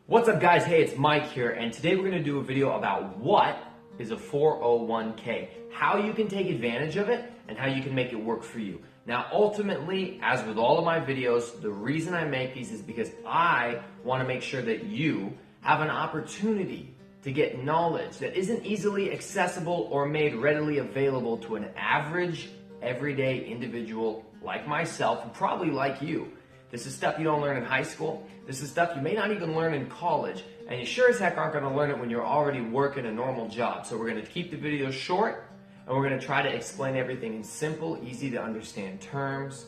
What's up guys? Hey, it's Mike here, and today we're going to do a video about what is a 401k, how you can take advantage of it, and how you can make it work for you. Now ultimately, as with all of my videos, the reason I make these is because I want to make sure that you have an opportunity to get knowledge that isn't easily accessible or made readily available to an average, everyday individual like myself, and probably like you. This is stuff you don't learn in high school. This is stuff you may not even learn in college. And you sure as heck aren't going to learn it when you're already working a normal job. So we're going to keep the video short, and we're going to try to explain everything in simple, easy to understand terms.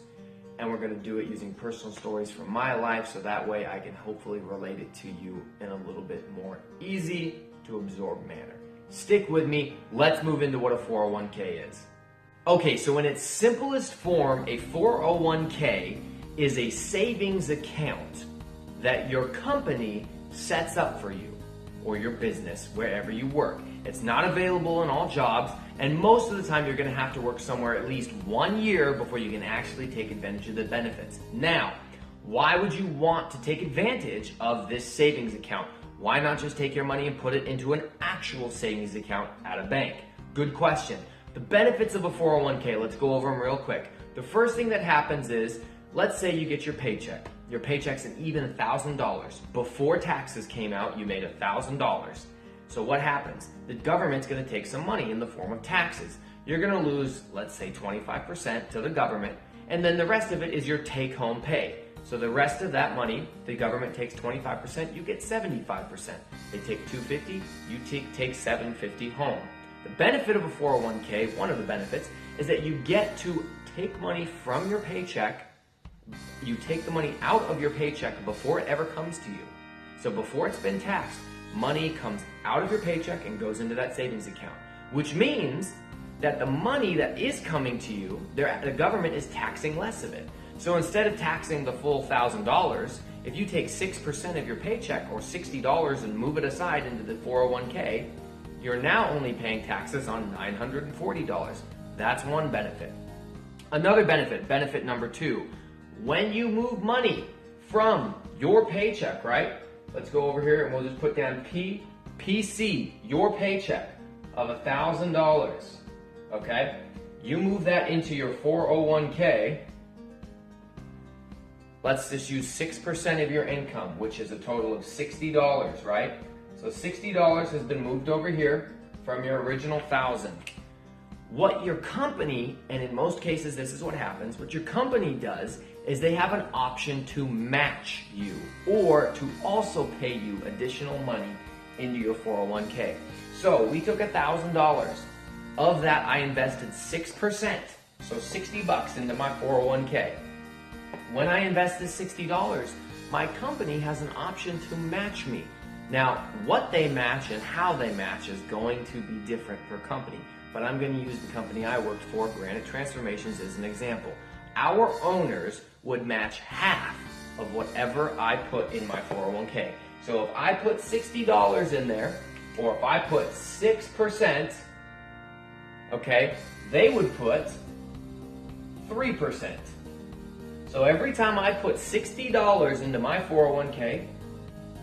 And we're going to do it using personal stories from my life, so that way I can hopefully relate it to you in a little bit more easy to absorb manner. Stick with me. Let's move into what a 401k is. Okay, so in its simplest form, a 401k is a savings account that your company sets up for you or your business wherever you work. It's not available in all jobs, and most of the time you're going to have to work somewhere at least 1 year before you can actually take advantage of the benefits. Now, why would you want to take advantage of this savings account? Why not just take your money and put it into an actual savings account at a bank? Good question. The benefits of a 401k, let's go over them real quick. The first thing that happens is, let's say you get your paycheck. Your paycheck's an even $1,000. Before taxes came out, you made $1,000. So what happens? The government's going to take some money in the form of taxes. You're going to lose, let's say 25% to the government, and then the rest of it is your take-home pay. So the rest of that money, the government takes 25%, you get 75%. They take $250, you take $750 home. The benefit of a 401k, one of the benefits, is that you get to take money from your paycheck. You take the money out of your paycheck before it ever comes to you. So before it's been taxed, money comes out of your paycheck and goes into that savings account, which means that the money that is coming to you, the government is taxing less of it. So instead of taxing the full $1,000, if you take 6% of your paycheck or $60 and move it aside into the 401k, you're now only paying taxes on $940. That's one benefit. Another benefit, benefit number 2, when you move money from your paycheck, right? Let's go over here and we'll just put down PC, your paycheck of $1,000, okay? You move that into your 401k. Let's just use 6% of your income, which is a total of $60, right? So $60 has been moved over here from your original $1,000. What your company, and in most cases this is what happens, what your company does is they have an option to match you or to also pay you additional money into your 401k. So we took $1,000. Of that I invested 6%, so $60 into my 401k. When I invest this $60, my company has an option to match me. Now, what they match and how they match is going to be different per company, but I'm going to use the company I worked for, Granite Transformations, as an example. Our owners would match half of whatever I put in my 401k. So if I put $60 in there, or if I put 6%, okay, they would put 3%. So every time I put $60 into my 401k,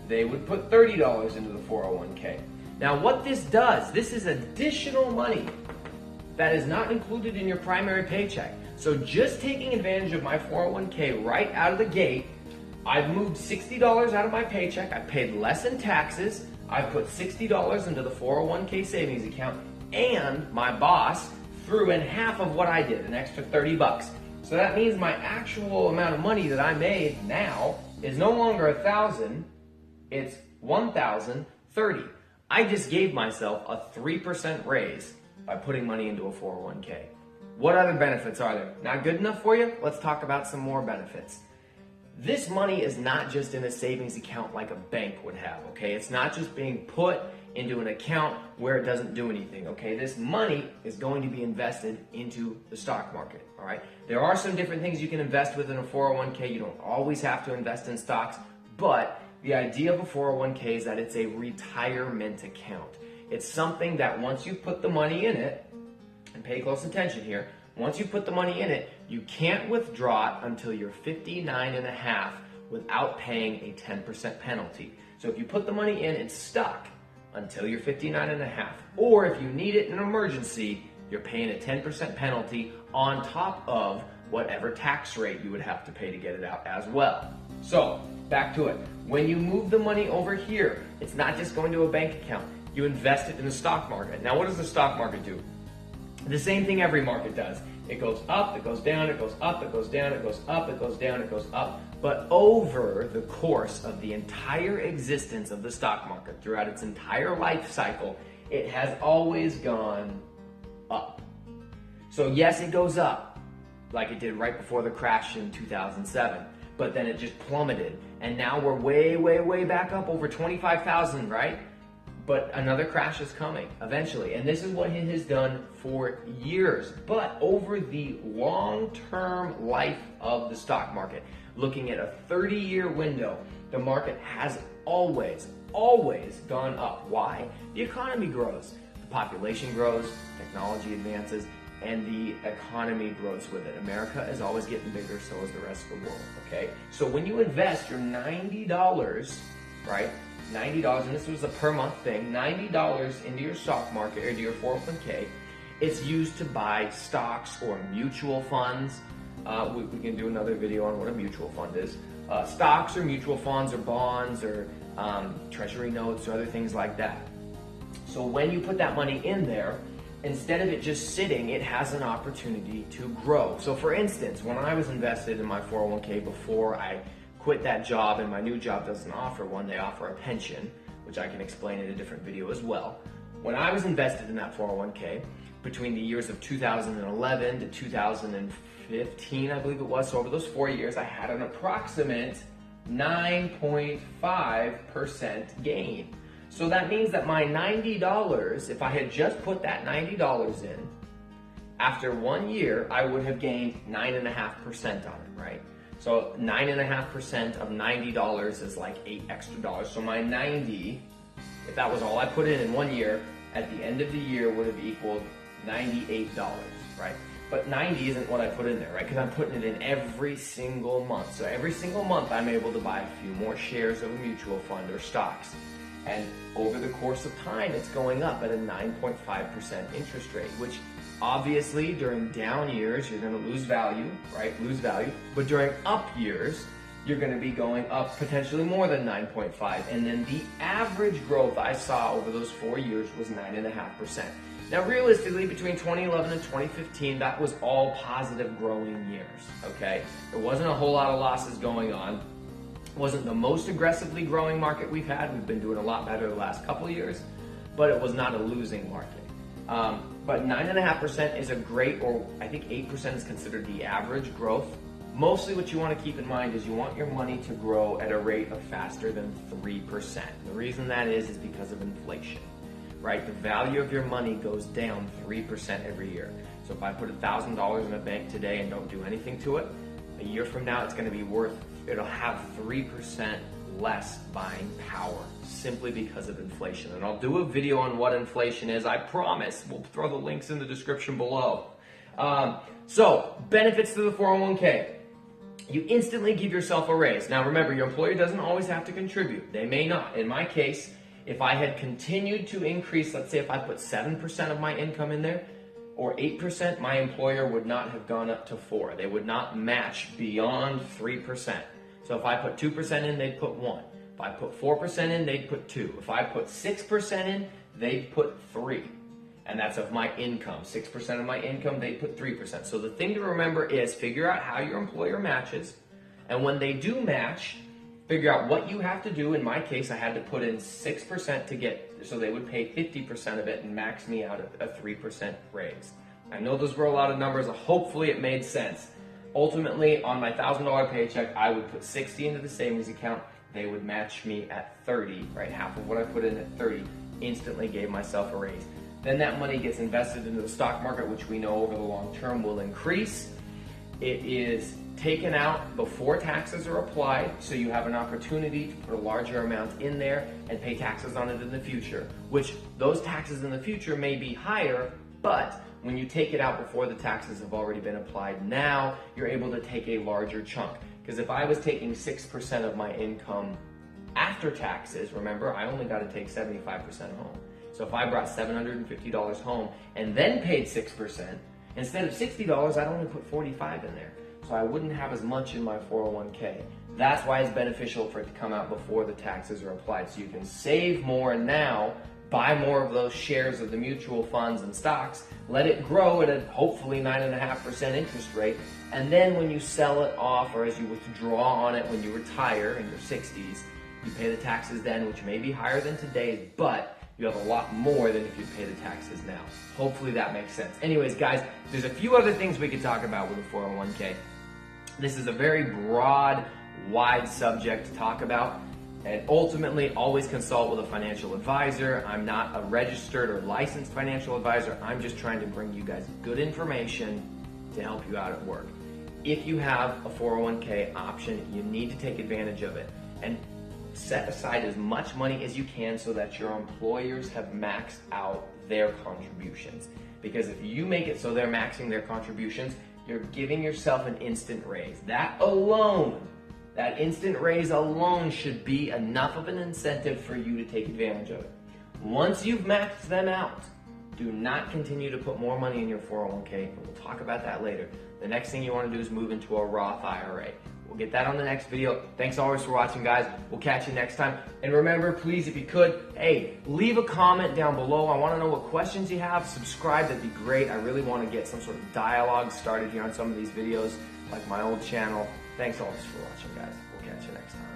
they would put $30 into the 401k. Now what this does, this is additional money that is not included in your primary paycheck. So just taking advantage of my 401k right out of the gate, I've moved $60 out of my paycheck, I paid less in taxes, I put $60 into the 401k savings account, and my boss threw in half of what I did, an extra $30. So that means my actual amount of money that I made now is no longer $1,000, it's $1,030. I just gave myself a 3% raise by putting money into a 401k. What other benefits are there? Not good enough for you? Let's talk about some more benefits. This money is not just in a savings account like a bank would have, okay? It's not just being put into an account where it doesn't do anything, okay? This money is going to be invested into the stock market, all right? There are some different things you can invest with in a 401k. You don't always have to invest in stocks, but the idea of a 401k is that it's a retirement account. It's something that once you put the money in it, and pay close attention here, once you put the money in it, you can't withdraw it until you're 59 and a half without paying a 10% penalty. So if you put the money in, it's stuck until you're 59 and a half. Or if you need it in an emergency, you're paying a 10% penalty on top of whatever tax rate you would have to pay to get it out as well. So back to it. When you move the money over here, it's not just going to a bank account. You invest it in the stock market. Now, what does the stock market do? The same thing every market does. It goes up, it goes down, it goes up, it goes down, it goes up, it goes down, it goes up. But over the course of the entire existence of the stock market, throughout its entire life cycle, it has always gone up. So yes, it goes up, like it did right before the crash in 2007, but then it just plummeted. And now we're way, way, way back up over 25,000, right? But another crash is coming eventually. And this is what it has done for years. But over the long-term life of the stock market, looking at a 30-year window, the market has always gone up. Why? The economy grows, the population grows, technology advances, and the economy grows with it. America is always getting bigger, so is the rest of the world, okay? So when you invest your $90, right? $90, and this was a per month thing, $90 into your stock market or into your 401k, it's used to buy stocks or mutual funds. We can do another video on what a mutual fund is. Stocks or mutual funds or bonds or treasury notes or other things like that. So when you put that money in there, instead of it just sitting, it has an opportunity to grow. So for instance, when I was invested in my 401k before I quit that job, and my new job doesn't offer one, they offer a pension, which I can explain in a different video as well. When I was invested in that 401k, between the years of 2011 to 2015, I believe it was, so over those 4 years, I had an approximate 9.5% gain. So that means that my $90, if I had just put that $90 in, after 1 year, I would have gained 9.5% on it, right? So 9.5% of $90 is like $8 extra. So my 90, if that was all I put in 1 year, at the end of the year would have equaled $98, right? But 90 isn't what I put in there, right? Because I'm putting it in every single month. So every single month I'm able to buy a few more shares of a mutual fund or stocks. And over the course of time, it's going up at a 9.5% interest rate, which obviously during down years, you're going to lose value, right? Lose value. But during up years, you're going to be going up potentially more than 9.5. And then the average growth I saw over those 4 years was 9.5%. Now, realistically, between 2011 and 2015, that was all positive growing years, okay? There wasn't a whole lot of losses going on. It wasn't the most aggressively growing market we've had. We've been doing a lot better the last couple of years, but it was not a losing market. But 9.5% is a great, or I think 8% is considered the average growth. Mostly what you want to keep in mind is you want your money to grow at a rate of faster than 3%. The reason that is because of inflation, right? The value of your money goes down 3% every year. So if I put $1,000 in a bank today and don't do anything to it, a year from now it's going to be worth, it'll have 3% less buying power simply because of inflation. And I'll do a video on what inflation is, I promise. We'll throw the links in the description below. So, benefits to the 401k. You instantly give yourself a raise. Now remember, your employer doesn't always have to contribute. They may not. In my case, if I had continued to increase, let's say if I put 7% of my income in there, or 8%, my employer would not have gone up to 4%. They would not match beyond 3%. So if I put 2% in, they'd put 1. If I put 4% in, they'd put 2. If I put 6% in, they'd put 3. And that's of my income. 6% of my income, they'd put 3%. So the thing to remember is figure out how your employer matches. And when they do match, figure out what you have to do. In my case, I had to put in 6% to get, so they would pay 50% of it and max me out at a 3% raise. I know those were a lot of numbers. Hopefully it made sense. Ultimately, on my $1,000 paycheck, I would put 60 into the savings account. They would match me at 30, right? Half of what I put in at 30, instantly gave myself a raise. Then that money gets invested into the stock market, which we know over the long term will increase. It is taken out before taxes are applied, so you have an opportunity to put a larger amount in there and pay taxes on it in the future, which those taxes in the future may be higher, but when you take it out before the taxes have already been applied now, you're able to take a larger chunk. Because if I was taking 6% of my income after taxes, remember, I only got to take 75% home. So if I brought $750 home and then paid 6%, instead of $60, I'd only put $45 in there. So I wouldn't have as much in my 401k. That's why it's beneficial for it to come out before the taxes are applied. So you can save more now, buy more of those shares of the mutual funds and stocks, let it grow at a hopefully 9.5% interest rate, and then when you sell it off or as you withdraw on it when you retire in your 60s, you pay the taxes then, which may be higher than today's, but you have a lot more than if you pay the taxes now. Hopefully that makes sense. Anyways, guys, there's a few other things we could talk about with a 401k. This is a very broad, wide subject to talk about, and ultimately always consult with a financial advisor. I'm not a registered or licensed financial advisor. I'm just trying to bring you guys good information to help you out at work. If you have a 401k option, you need to take advantage of it and set aside as much money as you can so that your employers have maxed out their contributions. Because if you make it so they're maxing their contributions, you're giving yourself an instant raise. That instant raise alone should be enough of an incentive for you to take advantage of it. Once you've maxed them out, do not continue to put more money in your 401k, and we'll talk about that later. The next thing you want to do is move into a Roth IRA. We'll get that on the next video. Thanks always for watching, guys. We'll catch you next time. And remember, please, if you could, hey, leave a comment down below. I want to know what questions you have. Subscribe, that'd be great. I really want to get some sort of dialogue started here on some of these videos, like my old channel. Thanks always for watching, guys. We'll catch you next time.